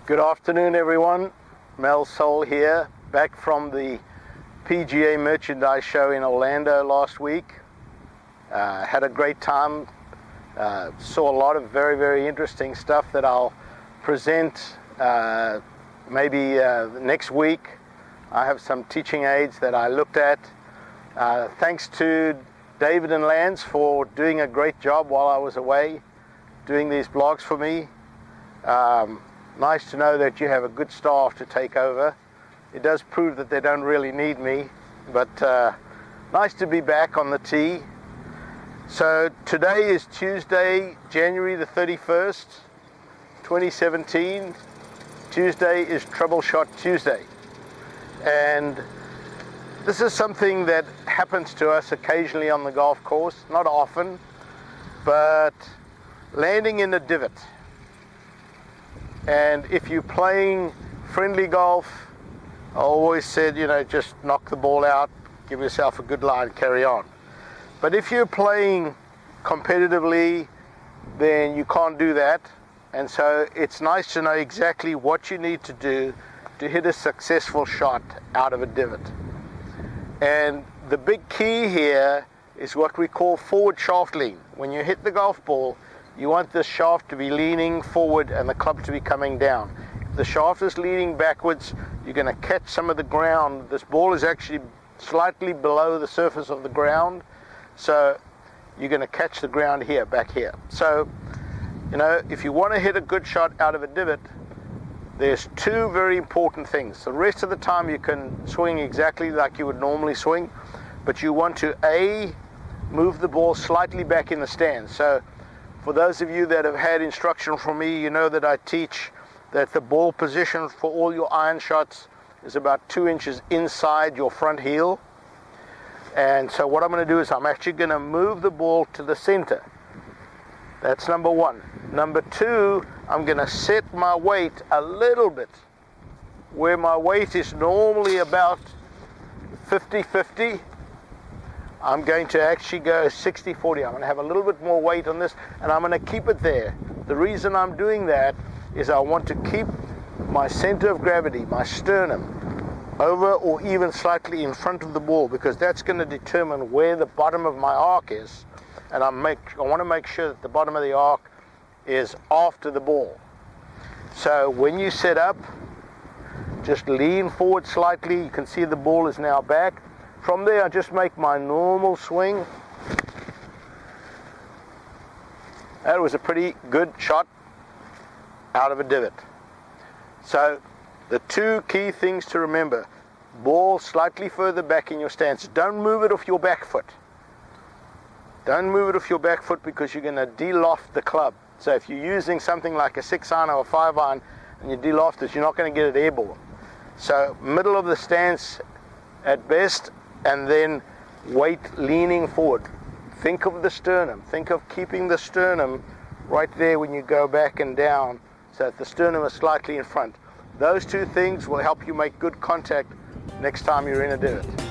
Good afternoon, everyone. Mel Soul here, back from the PGA Merchandise Show in Orlando last week. Had a great time. Saw a lot of very interesting stuff that I'll present maybe next week. I have some teaching aids that I looked at. Thanks to David and Lance for doing a great job while I was away, doing these blogs for me. Nice to know that you have a good staff to take over. It does prove that they don't really need me, but nice to be back on the tee. So today is Tuesday, January the 31st, 2017. Tuesday is Troubleshot Tuesday. And this is something that happens to us occasionally on the golf course, not often, but landing in a divot. And if you're playing friendly golf, I always said, just knock the ball out, give yourself a good line, carry on. But if you're playing competitively, then you can't do that. And so it's nice to know exactly what you need to do to hit a successful shot out of a divot. And the big key here is what we call forward shaft lean. When you hit the golf ball, you want the shaft to be leaning forward and the club to be coming down. If the shaft is leaning backwards, you're going to catch some of the ground. This ball is actually slightly below the surface of the ground, so you're going to catch the ground here, back here. So, if you want to hit a good shot out of a divot, there's two very important things. The rest of the time you can swing exactly like you would normally swing, but you want to A, move the ball slightly back in the stand. So for those of you that have had instruction from me, you know that I teach that the ball position for all your iron shots is about 2 inches inside your front heel. And so what I'm going to do is I'm actually going to move the ball to the center. That's number one. Number two, I'm going to set my weight a little bit where my weight is normally about 50-50. I'm going to actually go 60-40. I'm going to have a little bit more weight on this, and I'm going to keep it there. The reason I'm doing that is I want to keep my center of gravity, my sternum, over or even slightly in front of the ball, because that's going to determine where the bottom of my arc is. And I want to make sure that the bottom of the arc is after the ball. So when you set up, just lean forward slightly. You can see the ball is now back. From there, I just make my normal swing. That was a pretty good shot out of a divot. So the two key things to remember: ball slightly further back in your stance. Don't move it off your back foot. Don't move it off your back foot, because you're going to de-loft the club. So if you're using something like a 6-iron or a 5-iron and you de-loft it, you're not going to get it airborne. So middle of the stance at best, and then weight leaning forward. Think of the sternum. Think of keeping the sternum right there when you go back and down, so that the sternum is slightly in front. Those two things will help you make good contact next time you're in a divot.